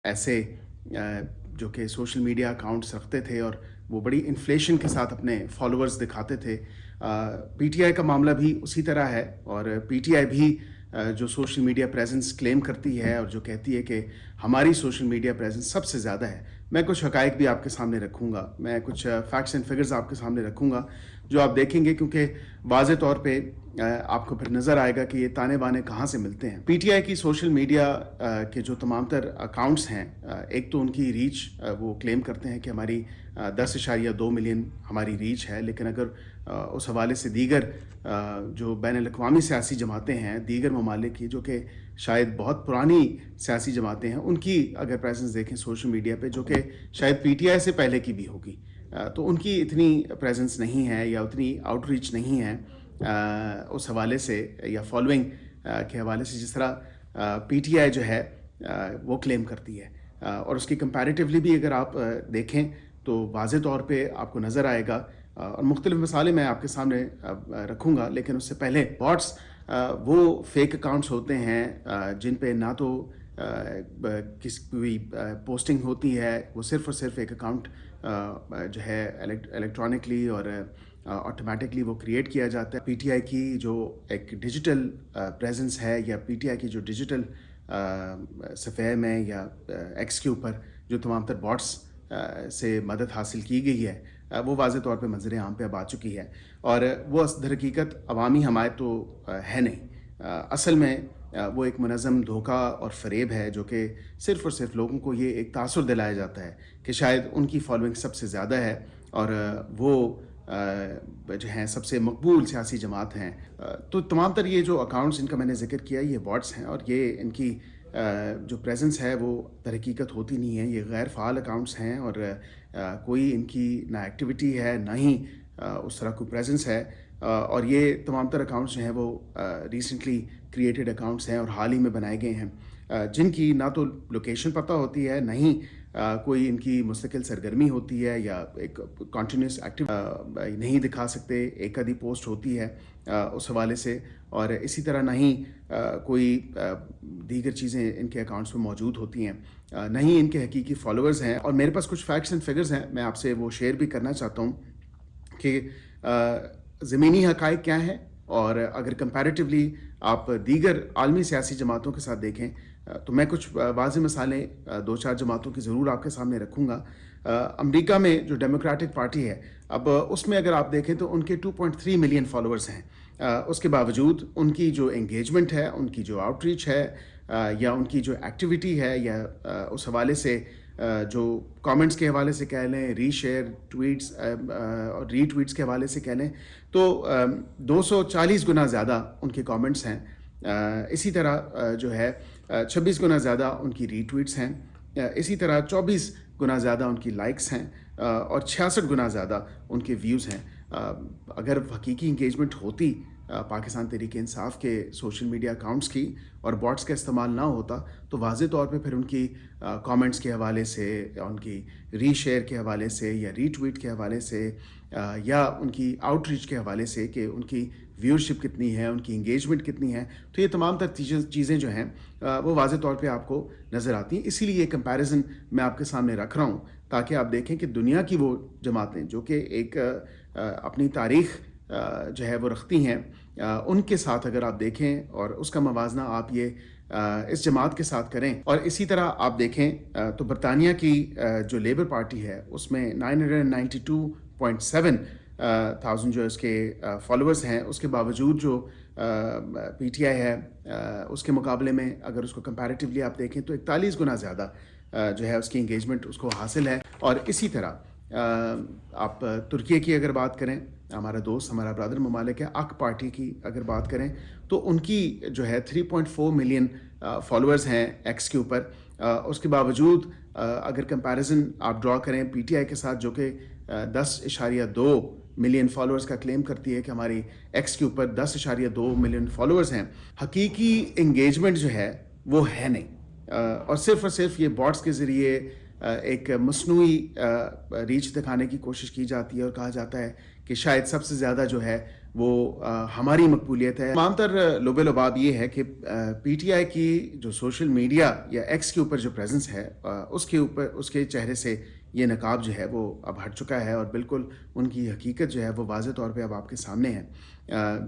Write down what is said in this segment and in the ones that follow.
ऐसे जो कि सोशल मीडिया अकाउंट्स रखते थे और वो बड़ी इन्फ्लेशन के साथ अपने फॉलोअर्स दिखाते थे। पीटीआई का मामला भी उसी तरह है और पीटीआई भी जो सोशल मीडिया प्रेजेंस क्लेम करती है और जो कहती है कि हमारी सोशल मीडिया प्रेजेंस सबसे ज़्यादा है। मैं कुछ हकाइक भी आपके सामने रखूँगा, मैं कुछ फैक्ट्स एंड फिगर्स आपके सामने रखूँगा जो आप देखेंगे, क्योंकि वाज़े तौर पे आपको फिर नज़र आएगा कि ये ताने बाने कहाँ से मिलते हैं। पीटीआई की सोशल मीडिया के जो तमाम तर अकाउंट्स हैं, एक तो उनकी रीच वो क्लेम करते हैं कि हमारी 10.2 मिलियन हमारी रीच है, लेकिन अगर उस हवाले से दीगर जो बैनुल-अक़वामी सियासी जमातें हैं, दीगर ममालिक की जो कि शायद बहुत पुरानी सियासी जमातें हैं, उनकी अगर प्रेजेंस देखें सोशल मीडिया पे, जो कि शायद पीटीआई से पहले की भी होगी, तो उनकी इतनी प्रेजेंस नहीं है या उतनी आउटरीच नहीं है उस हवाले से या फॉलोइंग के हवाले से जिस तरह पीटीआई जो है वो क्लेम करती है। और उसकी कंपैरेटिवली भी अगर आप देखें तो वाज़े तौर पे आपको नज़र आएगा, और मुख्तलिफ मिसालें मैं आपके सामने रखूँगा, लेकिन उससे पहले बॉट्स वो फेक अकाउंट्स होते हैं जिन पे ना तो कोई पोस्टिंग होती है, वो सिर्फ़ और सिर्फ एक अकाउंट जो है इलेक्ट्रॉनिकली और ऑटोमेटिकली वो क्रिएट किया जाता है। पीटीआई की जो एक डिजिटल प्रेजेंस है या पीटीआई की जो डिजिटल सफ़े में या एक्स के ऊपर जो तमाम तर बॉट्स से मदद हासिल की गई है, वो वाज़े तौर पे मंज़र आम पे अब आ चुकी है और वो दरहकीकत अवामी हमायत तो है नहीं। असल में वो एक मुनज़्ज़म धोखा और फ़रेब है जो कि सिर्फ़ और सिर्फ लोगों को ये एक तासुर दिलाया जाता है कि शायद उनकी फॉलोइंग सबसे ज़्यादा है और वो जो हैं सबसे मकबूल सियासी जमात हैं। तो तमाम तर ये जो अकाउंट्स जिनका मैंने ज़िक्र किया, ये बॉट्स हैं और ये इनकी जो प्रेजेंस है वो दरहकीकत होती नहीं है। ये गैर फ़ाल अकाउंट्स हैं और कोई इनकी ना एक्टिविटी है, ना ही उस तरह कोई प्रेजेंस है। और ये तमाम तर अकाउंट्स जो हैं वो रिसेंटली क्रिएटेड अकाउंट्स हैं और हाल ही में बनाए गए हैं, जिनकी ना तो लोकेशन पता होती है, ना ही कोई इनकी मुस्तकिल सरगर्मी होती है या एक कंटिन्यूस एक्टिव नहीं दिखा सकते, एक आधी पोस्ट होती है उस हवाले से, और इसी तरह ना ही कोई दीगर चीज़ें इनके अकाउंट्स में मौजूद होती हैं, ना ही इनके हकीकी फॉलोअर्स हैं। और मेरे पास कुछ फैक्ट्स एंड फिगर्स हैं, मैं आपसे वो शेयर भी करना चाहता हूँ कि ज़मीनी हक़ाइक़ क्या हैं, और अगर कंपैरेटिवली आप दीगर आलमी सियासी जमातों के साथ देखें तो मैं कुछ वाज़ेह मिसालें दो चार जमातों की ज़रूर आपके सामने रखूँगा। अमेरिका में जो डेमोक्रेटिक पार्टी है, अब उसमें अगर आप देखें तो उनके 2.3 मिलियन फॉलोअर्स हैं। उसके बावजूद उनकी जो एंगेजमेंट है, उनकी जो आउटरीच है या उनकी जो एक्टिविटी है या उस हवाले से जो कमेंट्स के हवाले से कह लें, रीशेयर ट्वीट्स और रीट्वीट्स के हवाले से कह लें, तो 240 गुना ज़्यादा उनके कमेंट्स हैं। इसी तरह जो है 26 गुना ज़्यादा उनकी रीट्वीट्स हैं। इसी तरह 24 गुना ज़्यादा उनकी लाइक्स हैं और 66 गुना ज़्यादा उनके व्यूज़ हैं। अगर हकीकी इंगेजमेंट होती पाकिस्तान तहरीक इंसाफ के सोशल मीडिया अकाउंट्स की और बॉट्स का इस्तेमाल ना होता, तो वाज़े तौर पे फिर उनकी कमेंट्स के हवाले से या उनकी रीशेयर के हवाले से या रीट्वीट के हवाले से या उनकी आउटरीच के हवाले से कि उनकी व्यूअरशिप कितनी है, उनकी इंगेजमेंट कितनी है, तो ये तमाम तर चीज़ें जो हैं वो वाज़े तौर पे आपको नज़र आती हैं। इसीलिए ये कंपैरिज़न मैं आपके सामने रख रहा हूँ ताकि आप देखें कि दुनिया की वो जमातें जो कि एक अपनी तारीख़ जो है वो रखती हैं, उनके साथ अगर आप देखें और उसका मवाजना आप ये इस जमात के साथ करें, और इसी तरह आप देखें तो बरतानिया की जो लेबर पार्टी है उसमें 992.7 थाउजेंड जो इसके फॉलोअर्स हैं, उसके बावजूद जो पीटीआई है उसके मुकाबले में अगर उसको कंपैरेटिवली आप देखें तो 41 गुना ज़्यादा जो है उसकी इंगेजमेंट उसको हासिल है। और इसी तरह आप तुर्की की अगर बात करें, हमारा दोस्त, हमारा ब्रदर ममालिक है, अक पार्टी की अगर बात करें तो उनकी जो है 3.4 मिलियन फॉलोअर्स हैं एक्स के ऊपर। उसके बावजूद अगर कंपैरिजन आप ड्रॉ करें पीटीआई के साथ जो कि 10.2 मिलियन फॉलोअर्स का क्लेम करती है कि हमारी एक्स के ऊपर 10.2 मिलियन फॉलोअर्स हैं, हकीकी इंगेजमेंट जो है वो है नहीं। और सिर्फ ये बॉट्स के ज़रिए एक मसनूई रीच दिखाने की कोशिश की जाती है और कहा जाता है कि शायद सबसे ज़्यादा जो है وہ ہماری مقبولیت ہے. تمام تر لب لباب یہ ہے کہ پی ٹی آئی کی جو سوشل میڈیا یا ایکس کے اوپر جو پریزنس ہے اس کے چہرے سے یہ نقاب جو ہے وہ اب ہٹ چکا ہے اور بالکل ان کی حقیقت جو ہے وہ واضح طور پہ اب آپ کے سامنے ہے.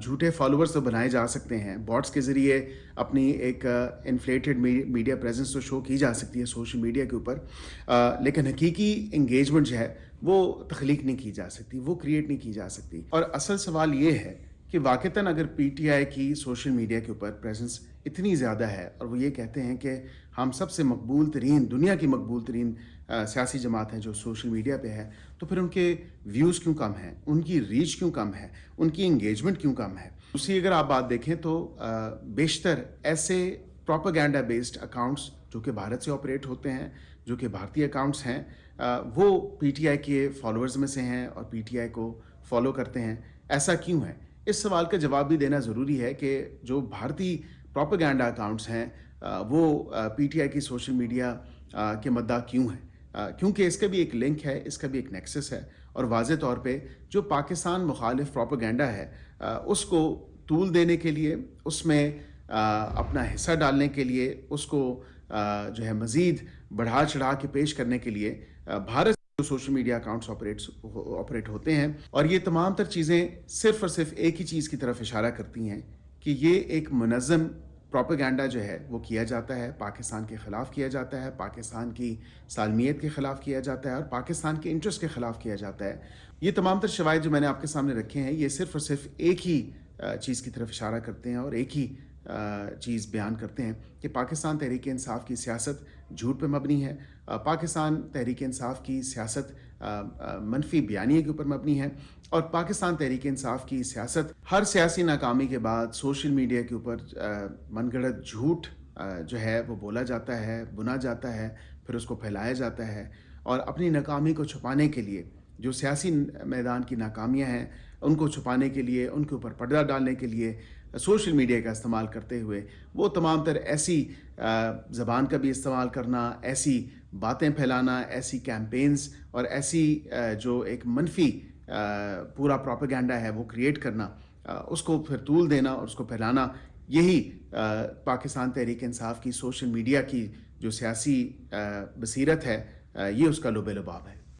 جھوٹے فالوورز تو بنائے جا سکتے ہیں، باٹس کے ذریعے اپنی ایک انفلیٹڈ میڈیا پریزنس تو شو کی جا سکتی ہے سوشل میڈیا کے اوپر، لیکن حقیقی انگیجمنٹ جو ہے وہ تخلیق نہیں کی جا سکتی، وہ کریٹ نہیں کی جا سکتی. اور اصل سوال یہ ہے کہ واقعتاً اگر پی ٹی آئی کی سوشل میڈیا کے اوپر پریزنس اتنی زیادہ ہے اور وہ یہ کہتے ہیں کہ ہم سب سے مقبول ترین، دنیا کی مقبول ترین سیاسی جماعت ہے جو سوشل میڈیا پہ ہے، تو پھر ان کے ویوز کیوں کم ہیں، ان کی ریچ کیوں کم ہے، ان کی انگیجمنٹ کیوں کم ہے؟ دوسری اگر آپ بات دیکھیں تو بیشتر ایسے پروپیگنڈا بیسڈ اکاؤنٹس جو کہ بھارت سے آپریٹ ہوتے ہیں، جو کہ بھارتی اکاؤنٹس ہیں، وہ پی ٹی آئی کے فالوورز میں سے ہیں اور پی ٹی آئی کو فالو کرتے ہیں. ایسا کیوں ہے؟ اس سوال کا جواب بھی دینا ضروری ہے کہ جو بھارتی پروپیگنڈا اکاؤنٹس ہیں وہ پی ٹی آئی کی سوشل میڈیا کے مدعا کیوں ہیں؟ کیونکہ اس کا بھی ایک لنک ہے، اس کا بھی ایک نیکسس ہے، اور واضح طور پہ جو پاکستان مخالف پروپیگنڈا ہے اس کو طول دینے کے لیے، اس میں اپنا حصہ ڈالنے کے لیے، اس کو جو ہے مزید بڑھا چڑھا کے پیش کرنے کے لیے بھارت جو سوشل میڈیا اکاؤنٹس آپریٹ ہوتے ہیں. اور یہ تمام تر چیزیں صرف اور صرف ایک ہی چیز کی طرف اشارہ کرتی ہیں کہ یہ ایک منظم پروپیگنڈا جو ہے وہ کیا جاتا ہے، پاکستان کے خلاف کیا جاتا ہے، پاکستان کی سالمیت کے خلاف کیا جاتا ہے اور پاکستان کے انٹرسٹ کے خلاف کیا جاتا ہے. یہ تمام تر شواہد جو میں نے آپ کے سامنے رکھے ہیں یہ صرف اور صرف ایک ہی چیز کی طرف اشارہ کرتے ہیں اور ایک ہی چیز بیان کرتے ہیں کہ پاکستان تحریک انصاف کی سیاست جھوٹ پہ مبنی ہے، پاکستان تحریک انصاف کی سیاست منفی بیانیے کے اوپر مبنی ہے، اور پاکستان تحریک انصاف کی سیاست ہر سیاسی ناکامی کے بعد سوشل میڈیا کے اوپر من گھڑت جھوٹ جو ہے وہ بولا جاتا ہے، بنا جاتا ہے، پھر اس کو پھیلایا جاتا ہے، اور اپنی ناکامی کو چھپانے کے لیے جو سیاسی میدان کی ناکامیاں ہیں ان کو چھپانے کے لیے، ان کے اوپر پردہ ڈالنے کے لیے سوشل میڈیا کا استعمال کرتے ہوئے وہ تمام تر ایسی زبان کا بھی استعمال کرنا، ایسی باتیں پھیلانا، ایسی کیمپینز اور ایسی جو ایک منفی پورا پروپیگنڈا ہے وہ کریٹ کرنا، اس کو پھر طول دینا اور اس کو پھیلانا، یہی پاکستان تحریک انصاف کی سوشل میڈیا کی جو سیاسی بصیرت ہے یہ اس کا لب لباب ہے.